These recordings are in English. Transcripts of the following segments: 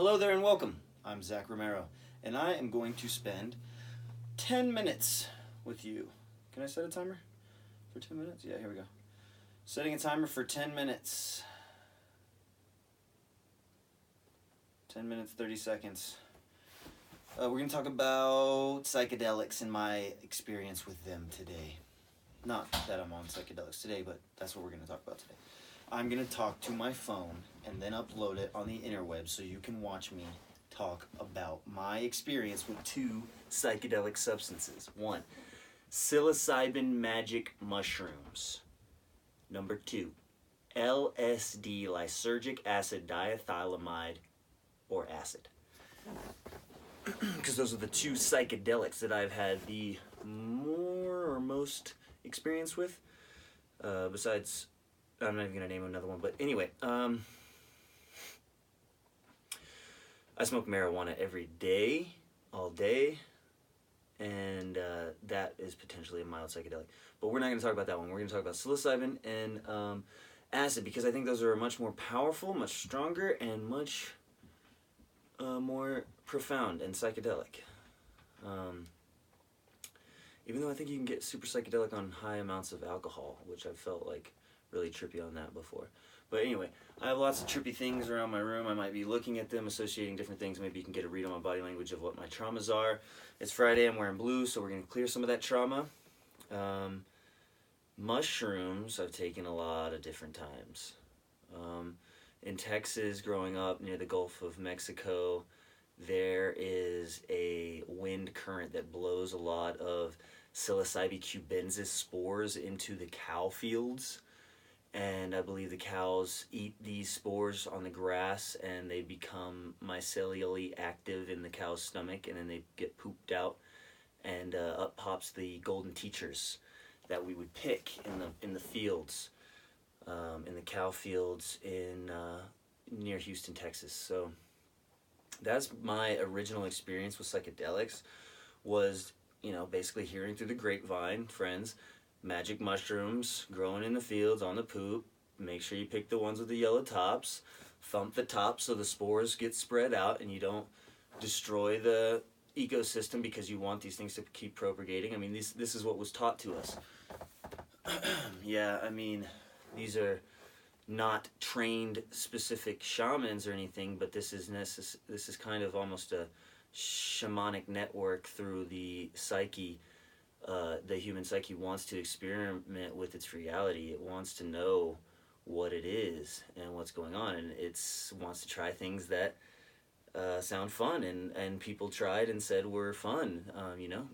Hello there and welcome. I'm Zach Romero, and I am going to spend 10 minutes with you. Can I set a timer for 10 minutes? Yeah, here we go. Setting a timer for 10 minutes. 10 minutes, 30 seconds. We're going to talk about psychedelics and my experience with them today. Not that I'm on psychedelics today, but that's what we're going to talk about today. I'm going to talk to my phone and then upload it on the interweb so you can watch me talk about my experience with two psychedelic substances. One, psilocybin magic mushrooms. Number two, LSD, lysergic acid diethylamide, or acid. Because those are the two psychedelics that I've had the more or most experience with. Besides, I'm not even going to name another one, but anyway, I smoke marijuana every day, all day, and that is potentially a mild psychedelic. But we're not going to talk about that one. We're going to talk about psilocybin and acid, because I think those are much more powerful, much stronger, and much more profound and psychedelic. Even though I think you can get super psychedelic on high amounts of alcohol, which I've felt like really trippy on that before. But anyway, I have lots of trippy things around my room. I might be looking at them, associating different things. Maybe you can get a read on my body language of what my traumas are. It's Friday, I'm wearing blue, so we're going to clear some of that trauma. Mushrooms I've taken a lot of different times. In Texas, growing up near the Gulf of Mexico, there is a wind current that blows a lot of Psilocybin cubensis spores into the cow fields. And I believe the cows eat these spores on the grass and they become mycelially active in the cow's stomach, and then they get pooped out, and up pops the golden teachers that we would pick in the fields, in the cow fields in near Houston, Texas. So that's my original experience with psychedelics, was, you know, basically hearing through the grapevine, friends, magic mushrooms growing in the fields on the poop. Make sure you pick the ones with the yellow tops. Thump the top so the spores get spread out and you don't destroy the ecosystem, because you want these things to keep propagating. I mean, this is what was taught to us. Yeah, I mean, these are not trained specific shamans or anything, but this is kind of almost a shamanic network through the psyche. The human psyche wants to experiment with its reality. It wants to know what it is and what's going on, and it wants to try things that sound fun, and people tried and said were fun, you know.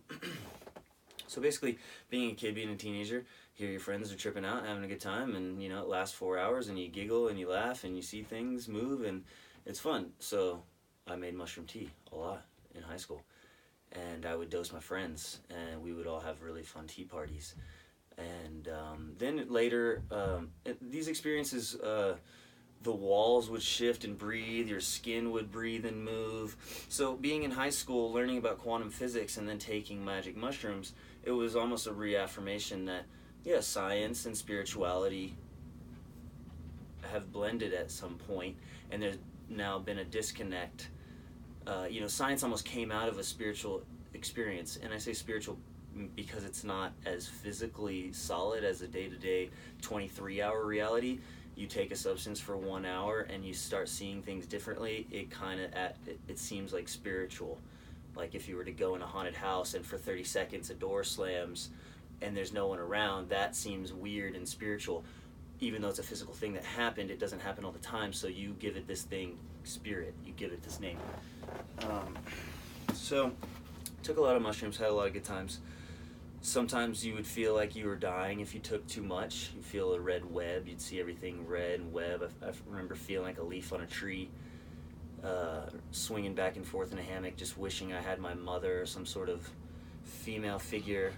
So basically, being a kid, being a teenager, here your friends are tripping out, having a good time, and you know, it lasts 4 hours, and you giggle and you laugh and you see things move, and it's fun. So I made mushroom tea a lot in high school. And I would dose my friends, and we would all have really fun tea parties. And then later, these experiences, the walls would shift and breathe, your skin would breathe and move. So being in high school, learning about quantum physics and then taking magic mushrooms, it was almost a reaffirmation that, yeah, science and spirituality have blended at some point, and there's now been a disconnect. You know, science almost came out of a spiritual experience, and I say spiritual because it's not as physically solid as a day-to-day 23-hour reality. You take a substance for 1 hour and you start seeing things differently. It seems like spiritual. Like if you were to go in a haunted house and for 30 seconds a door slams and there's no one around, that seems weird and spiritual. Even though it's a physical thing that happened, it doesn't happen all the time, so you give it this thing, spirit, you give it this name. So, took a lot of mushrooms, had a lot of good times. Sometimes you would feel like you were dying if you took too much. You feel a red web, you'd see everything red and web. I remember feeling like a leaf on a tree, swinging back and forth in a hammock, just wishing I had my mother or some sort of female figure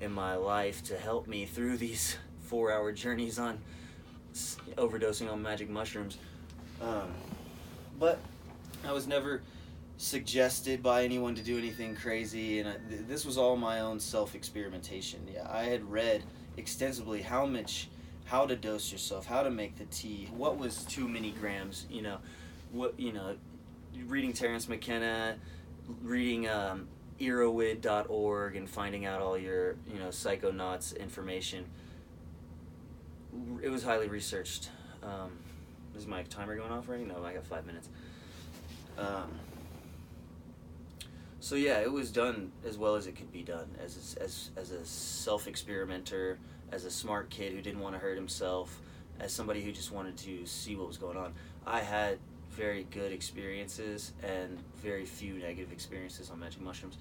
in my life to help me through these 4-hour journeys on overdosing on magic mushrooms. But I was never suggested by anyone to do anything crazy, and this was all my own self-experimentation. Yeah, I had read extensively how to dose yourself, how to make the tea, what was too many grams, you know. what, reading Terrence McKenna, reading Erowid.org, and finding out all your, psychonauts information. It was highly researched. Is my timer going off already? No, I got 5 minutes. So yeah, it was done as well as it could be done as a self-experimenter, as a smart kid who didn't want to hurt himself, as somebody who just wanted to see what was going on. I had very good experiences and very few negative experiences on magic mushrooms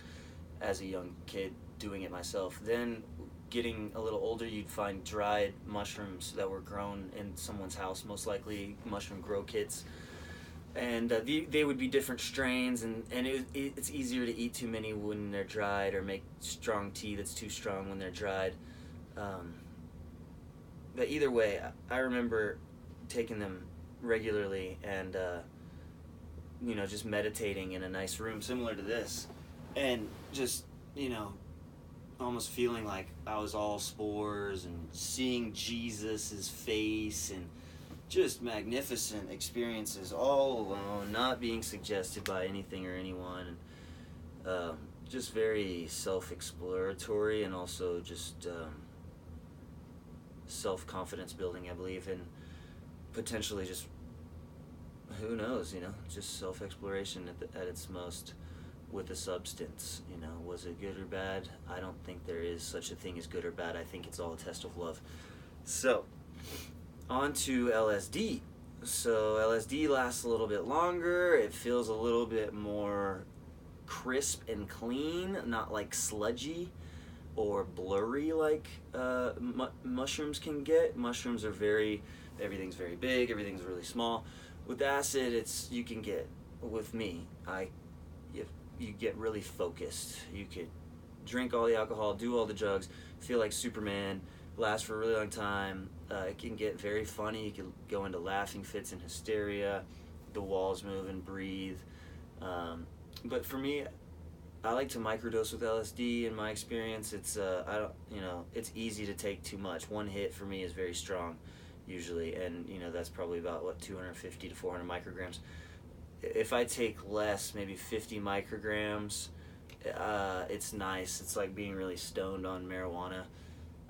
as a young kid doing it myself. Then getting a little older, you'd find dried mushrooms that were grown in someone's house, most likely mushroom grow kits. And they would be different strains, and it's easier to eat too many when they're dried, or make strong tea that's too strong when they're dried. But either way, I remember taking them regularly and, just meditating in a nice room similar to this, and just, almost feeling like I was all spores, and seeing Jesus's face, and just magnificent experiences all alone, not being suggested by anything or anyone, and just very self-exploratory, and also just self-confidence building, I believe, and potentially just, who knows, just self-exploration at its most with a substance. Was it good or bad? I don't think there is such a thing as good or bad. I think it's all a test of love. So, on to LSD. So LSD lasts a little bit longer. It feels a little bit more crisp and clean, not like sludgy or blurry like mushrooms can get. Mushrooms are everything's very big, everything's really small. With acid, you can get, with me, you get really focused. You could drink all the alcohol, do all the drugs, feel like Superman, last for a really long time. It can get very funny. You can go into laughing fits and hysteria. The walls move and breathe. But for me, I like to microdose with LSD. In my experience, it's it's easy to take too much. One hit for me is very strong, usually, and that's probably about 250 to 400 micrograms. If I take less, maybe 50 micrograms, it's nice. It's like being really stoned on marijuana.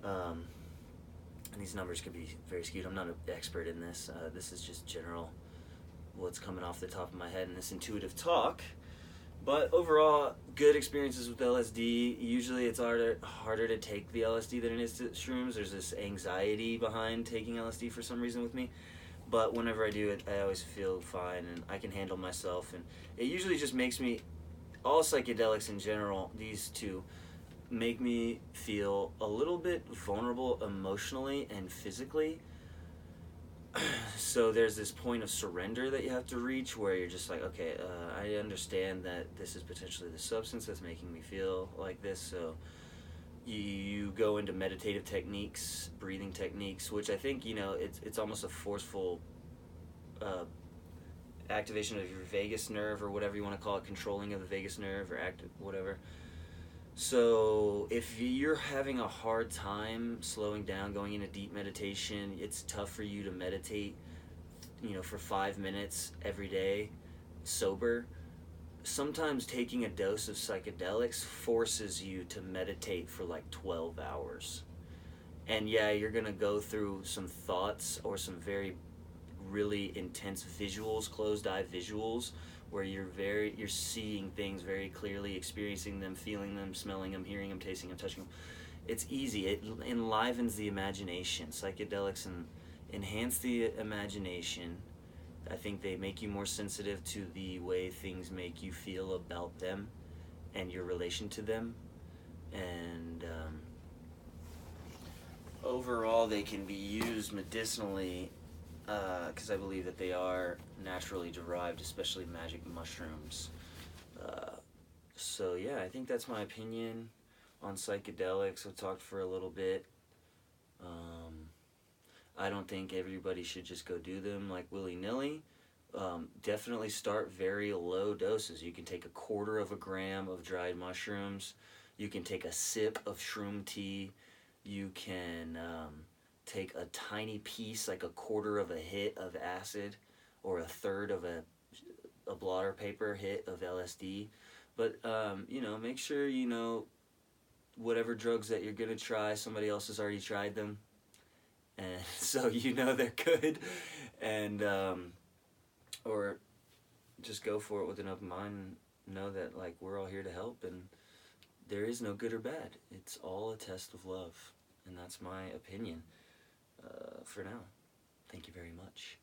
And these numbers could be very skewed. I'm not an expert in this. This is just general, what's coming off the top of my head in this intuitive talk. But overall, good experiences with LSD. Usually it's harder to take the LSD than it is to shrooms. There's this anxiety behind taking LSD for some reason with me. But whenever I do it, I always feel fine, and I can handle myself. And it usually just makes me, all psychedelics in general, these two, make me feel a little bit vulnerable emotionally and physically. So there's this point of surrender that you have to reach where you're just like, okay, I understand that this is potentially the substance that's making me feel like this. So you go into meditative techniques, breathing techniques, which I think, it's almost a forceful activation of your vagus nerve, or whatever you want to call it, controlling of the vagus nerve, or whatever. So if you're having a hard time slowing down, going into deep meditation, it's tough for you to meditate, for 5 minutes every day, sober. Sometimes taking a dose of psychedelics forces you to meditate for like 12 hours. And yeah, you're going to go through some thoughts or some really intense visuals, closed eye visuals, where you're seeing things very clearly, experiencing them, feeling them, smelling them, hearing them, tasting them, touching them. It's easy. It enlivens the imagination. Psychedelics enhance the imagination. I think they make you more sensitive to the way things make you feel about them and your relation to them. And overall, they can be used medicinally, because I believe that they are naturally derived, especially magic mushrooms. So yeah, I think that's my opinion on psychedelics. I've talked for a little bit. I don't think everybody should just go do them like willy-nilly. Definitely start very low doses. You can take 1/4 gram of dried mushrooms. You can take a sip of shroom tea. You can take a tiny piece, like 1/4 hit of acid, or 1/3 of a a blotter paper hit of LSD. But, you know, make sure you know whatever drugs that you're going to try, somebody else has already tried them. And so you know they're good. And, or just go for it with an open mind and know that, like, we're all here to help, and there is no good or bad. It's all a test of love. And that's my opinion for now. Thank you very much.